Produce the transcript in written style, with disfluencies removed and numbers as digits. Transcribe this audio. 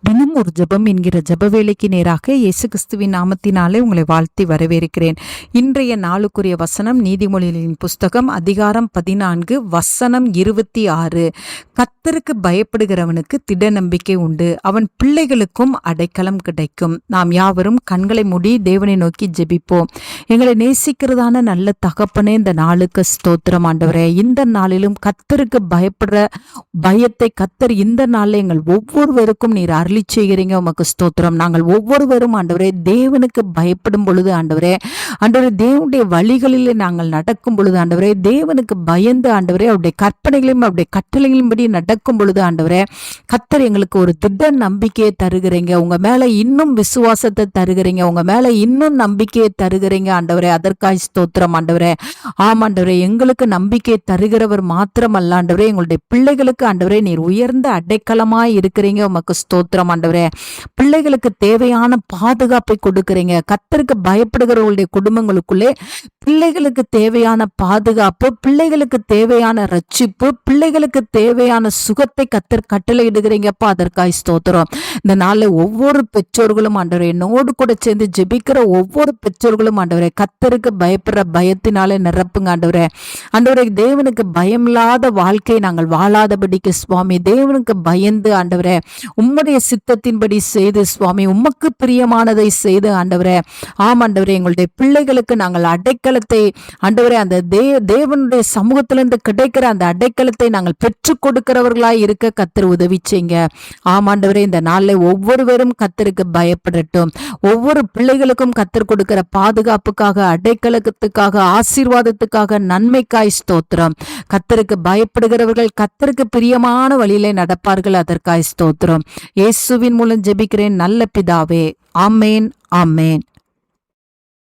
தினம் ஒரு ஜெபம் என்கிற ஜெப வேளைக்கு நேராக இயேசு கிறிஸ்துவின் நாமத்தினாலே உங்களை வாழ்த்தி வரவேற்கிறேன். இன்றைய நாளுக்குரிய வசனம் நீதிமொழிகளின் புஸ்தகம் அதிகாரம் 14 வசனம் 26. கர்த்தருக்கு பயப்படுகிறவனுக்கு திட நம்பிக்கை உண்டு, அவன் பிள்ளைகளுக்கும் அடைக்கலம் கிடைக்கும். நாம் யாவரும் கண்களை மூடி தேவனை நோக்கி ஜெபிப்போம். எங்களை நேசிக்கிறதான நல்ல தகப்பனே, இந்த நாளுக்கு ஸ்தோத்திரம் ஆண்டவரே. இந்த நாளிலும் கர்த்தருக்கு பயப்படுற பயத்தை கர்த்தர் இந்த நாளில் எங்கள் ஒவ்வொருவருக்கும் நீர் அருளி செய்கிறீங்க. உமக்கு ஸ்தோத்திரம். நாங்கள் ஒவ்வொருவரும் ஆண்டவரே தேவனுக்கு பயப்படும் பொழுது ஆண்டவரே தேவனுடைய வழிகளிலே நாங்கள் நடக்கும் பொழுது ஆண்டவரே, தேவனுக்கு பயந்து ஆண்டவரே அவருடைய கற்பனைகளையும் அவருடைய கட்டளைகளின்படி நடக்கும் பொழுது ஆண்டவரே கர்த்தர் எங்களுக்கு ஒரு திட நம்பிக்கையை தருகிறீங்க. உங்க மேல இன்னும் விசுவாசத்தை தருகிறீங்க, உங்க மேல இன்னும் நம்பிக்கையை தருகிறீங்க ஆண்டவரே. அதற்காய் ஸ்தோத்திரம் ஆண்டவரே. ஆமாண்டவரே, எங்களுக்கு நம்பிக்கை தருகிறவர் மாத்திரமல்ல ஆண்டவரே, எங்களுடைய பிள்ளைகளுக்கு ஆண்டவரே நீர் உயர்ந்த அடைக்கலமாய் இருக்கிறீங்க. உமக்கு ஸ்தோத்திரம் ஆண்டவரே. பிள்ளைகளுக்கு தேவையான பாதுகாப்பை கொடுக்கிறீங்க. கர்த்தருக்கு பயப்படுகிறவர்களுடைய குடும்பங்களுக்குள்ளே பிள்ளைகளுக்கு தேவையான பாதுகாப்பு, பிள்ளைகளுக்கு தேவையான ரட்சிப்பு, பிள்ளைகளுக்கு தேவையான சுகத்தை கர்த்தர் கட்டளையிடுகிறீங்கப்பா. அதற்காய் ஸ்தோத்திரம். இந்த நாளில் ஒவ்வொரு பெற்றோர்களும் ஆண்டவரே, என்னோடு கூட சேர்ந்து ஜெபிக்கிற ஒவ்வொரு பெற்றோர்களும் ஆண்டவரே கர்த்தருக்கு பயப்படுற பயத்தினாலே நிரப்புங்க ஆண்டவரே. ஆண்டவரே, தேவனுக்கு பயமில்லாத வாழ்க்கையை நாங்கள் வாழாதபடிக்கு சுவாமி, தேவனுக்கு பயந்து ஆண்டவரே உம்முடைய சித்தத்தின்படி செய்து சுவாமி, உமக்கு பிரியமானதை செய்து ஆண்டவரே. ஆமாண்டவரே, எங்களுடைய பிள்ளைகளுக்கு நாங்கள் அடைக்கலத்தை ஆண்டவரே அந்த தேவனுடைய சமூகத்திலிருந்து கிடைக்கிற அந்த அடைக்கலத்தை நாங்கள் பெற்றுக் கொடுக்கிறவர்களாய் இருக்க கர்த்தர் உதவி செய்யுங்க. ஆமாண்டவரே, இந்த நாளில் ஒவ்வொருவரும் கர்த்தருக்கு பயப்படட்டும். ஒவ்வொரு பிள்ளைகளுக்கும் கர்த்தர் கொடுக்கிற பாதுகாப்புக்காக, அடைக்கலத்துக்காக, ஆசீர்வாதத்துக்காக, நன்மைக்காய் ஸ்தோத்திரம். கர்த்தருக்கு பயப்படுகிறவர்கள் கர்த்தருக்கு பிரியமான வழியிலே நடப்பார்கள். அதற்காய் ஸ்தோத்திரம். இயேசுவின் மூலம் ஜெபிக்கிறேன் நல்ல பிதாவே. ஆமேன், ஆமேன்.